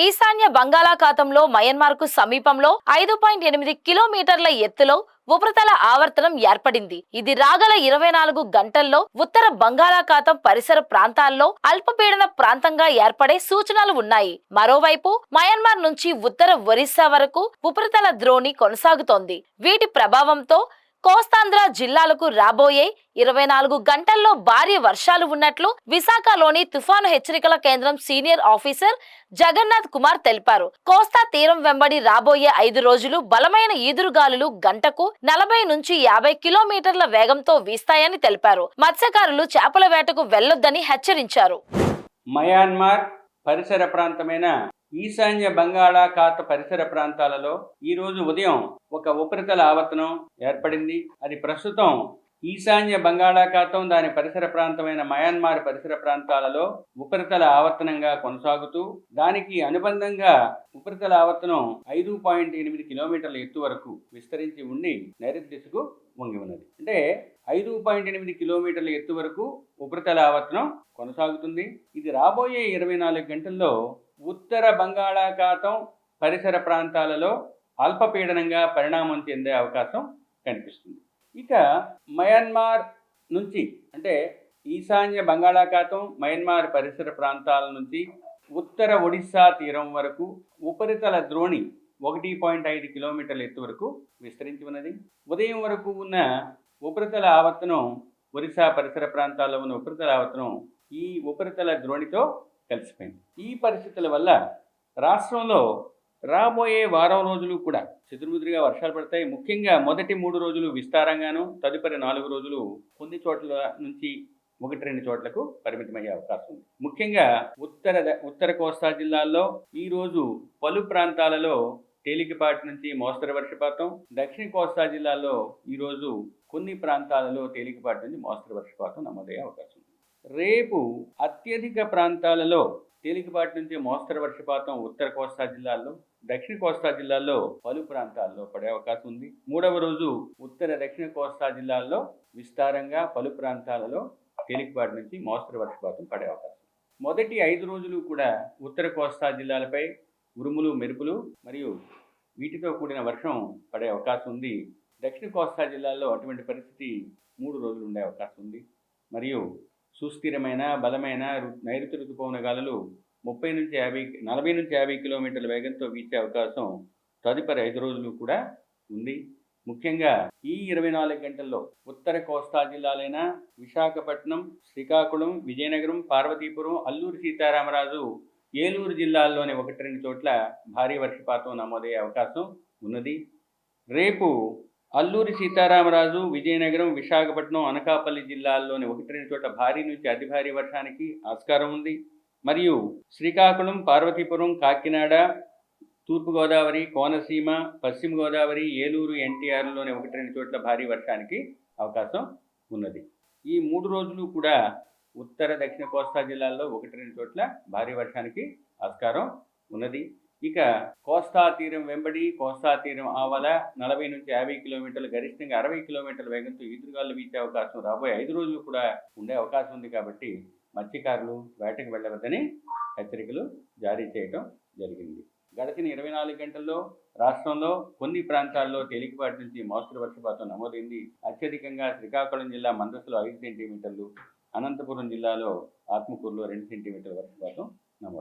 ఈశాన్య బంగాళాఖాతంలో మయన్మార్కు సమీపంలో 5.8 కిలోమీటర్ల ఎత్తులో ఉపరితల ఆవర్తనం ఏర్పడింది. ఇది రాగల 24 గంటల్లో ఉత్తర బంగాళాఖాతం పరిసర ప్రాంతాల్లో అల్పపీడన ప్రాంతంగా ఏర్పడే సూచనలు ఉన్నాయి. మరోవైపు మయన్మార్ నుంచి ఉత్తర ఒరిస్సా వరకు ఉపరితల ద్రోణి కొనసాగుతోంది. వీటి ప్రభావంతో కోస్తాంధ్ర జిల్లాలకు రాబోయే 24 గంటల్లో భారీ వర్షాలు ఉన్నట్లు విశాఖలోని తుఫాను హెచ్చరికల కేంద్రం సీనియర్ ఆఫీసర్ జగన్నాథ్ కుమార్ తెలిపారు. కోస్తా తీరం వెంబడి రాబోయే 5 రోజులు బలమైన ఈదురుగాలులు గంటకు 40 నుంచి 50 కిలోమీటర్ల వేగంతో వీస్తాయని తెలిపారు. మత్స్యకారులు చేపల వేటకు వెళ్లొద్దని హెచ్చరించారు. మయన్మార్ పరిసర ప్రాంతమైన ఈశాన్య బంగాళాఖాత పరిసర ప్రాంతాలలో ఈరోజు ఉదయం ఒక ఉపరితల ఆవర్తనం ఏర్పడింది. అది ప్రస్తుతం ఈశాన్య బంగాళాఖాతం దాని పరిసర ప్రాంతమైన మయన్మార్ పరిసర ప్రాంతాలలో ఉపరితల ఆవర్తనంగా కొనసాగుతూ దానికి అనుబంధంగా ఉపరితల ఆవర్తనం 5.8 కిలోమీటర్ల ఎత్తు వరకు విస్తరించి ఉండి నైరుతి దిశకు వంగి ఉన్నది. అంటే 5.8 కిలోమీటర్ల ఎత్తు వరకు ఉపరితల ఆవర్తనం కొనసాగుతుంది. ఇది రాబోయే 24 గంటల్లో ఉత్తర బంగాళాఖాతం పరిసర ప్రాంతాలలో అల్పపీడనంగా పరిణామం చెందే అవకాశం కనిపిస్తుంది. ఇక మయన్మార్ నుంచి అంటే ఈశాన్య బంగాళాఖాతం మయన్మార్ పరిసర ప్రాంతాల నుంచి ఉత్తర ఒడిశా తీరం వరకు ఉపరితల ద్రోణి 1.5 కిలోమీటర్ల ఎత్తు వరకు విస్తరించి ఉన్నది. ఉదయం వరకు ఉన్న ఉపరితల ఆవర్తనం ఒరిస్సా పరిసర ప్రాంతాల్లో ఉన్న ఉపరితల ఆవర్తనం ఈ ఉపరితల ద్రోణితో కలిసిపోయింది. ఈ పరిస్థితుల వల్ల రాష్ట్రంలో రాబోయే వారం రోజులు కూడా చెదురుముదురుగా వర్షాలు పడతాయి. ముఖ్యంగా మొదటి 3 రోజులు విస్తారంగాను, తదుపరి 4 రోజులు కొన్ని చోట్ల నుంచి 1-2 చోట్లకు పరిమితమయ్యే అవకాశం ఉంది. ముఖ్యంగా ఉత్తర కోస్తా జిల్లాల్లో ఈరోజు పలు ప్రాంతాలలో తేలికపాటి నుంచి మోస్తరు వర్షపాతం, దక్షిణ కోస్తా జిల్లాల్లో ఈరోజు కొన్ని ప్రాంతాలలో తేలికపాటి నుంచి మోస్తరు వర్షపాతం నమోదయ్యే అవకాశం ఉంది. రేపు అత్యధిక ప్రాంతాలలో తేలికపాటి నుంచి మోస్తరు వర్షపాతం ఉత్తర కోస్తా జిల్లాల్లో, దక్షిణ కోస్తా జిల్లాల్లో పలు ప్రాంతాల్లో పడే అవకాశం ఉంది. 3వ రోజు ఉత్తర దక్షిణ కోస్తా జిల్లాల్లో విస్తారంగా పలు ప్రాంతాలలో తేలికపాటి నుంచి మోస్తరు వర్షపాతం పడే అవకాశం. మొదటి 5 రోజులు కూడా ఉత్తర కోస్తా జిల్లాలపై ఉరుములు, మెరుపులు మరియు వీటితో కూడిన వర్షం పడే అవకాశం ఉంది. దక్షిణ కోస్తా జిల్లాల్లో అటువంటి పరిస్థితి 3 రోజులు ఉండే అవకాశం ఉంది. మరియు సుస్థిరమైన బలమైన నైరుతి ఋతుపవన గాలులు 40 నుంచి 50 కిలోమీటర్ల వేగంతో వీచే అవకాశం తదుపరి 5 రోజులు కూడా ఉంది. ముఖ్యంగా ఈ 24 గంటల్లో ఉత్తర కోస్తా జిల్లాలైన విశాఖపట్నం, శ్రీకాకుళం, విజయనగరం, పార్వతీపురం, అల్లూరి సీతారామరాజు, ఏలూరు జిల్లాల్లోని 1-2 చోట్ల భారీ వర్షపాతం నమోదయ్యే అవకాశం ఉన్నది. రేపు అల్లూరి సీతారామరాజు, విజయనగరం, విశాఖపట్నం, అనకాపల్లి జిల్లాల్లోని 1-2 చోట్ల భారీ నుంచి అతి భారీ వర్షానికి ఆస్కారం ఉంది. మరియు శ్రీకాకుళం, పార్వతీపురం, కాకినాడ, తూర్పుగోదావరి, కోనసీమ, పశ్చిమ గోదావరి, ఏలూరు, ఎన్టీఆర్లోని 1-2 చోట్ల భారీ వర్షానికి అవకాశం ఉన్నది. ఈ 3 రోజులు కూడా ఉత్తర దక్షిణ కోస్తా జిల్లాల్లో 1-2 చోట్ల భారీ వర్షానికి ఆస్కారం ఉన్నది. ఇక కోస్తా తీరం వెంబడి కోస్తా తీరం ఆవల 40 నుంచి 50 కిలోమీటర్లు, గరిష్టంగా 60 కిలోమీటర్ల వేగంతో ఈదురుగాలు వీచే అవకాశం రాబోయే 5 రోజులు కూడా ఉండే అవకాశం ఉంది. కాబట్టి మత్స్యకారులు వేటకు వెళ్ళవద్దని హెచ్చరికలు జారీ చేయడం జరిగింది. గడిచిన 24 గంటల్లో రాష్ట్రంలో కొన్ని ప్రాంతాల్లో తేలికపాటి నుంచి మోస్తరు వర్షపాతం నమోదైంది. అత్యధికంగా శ్రీకాకుళం జిల్లా మందసలో 5 సెంటీమీటర్లు, అనంతపురం జిల్లాలో ఆత్మకూరులో 2 సెంటీమీటర్ల వర్షపాతం నమోదు.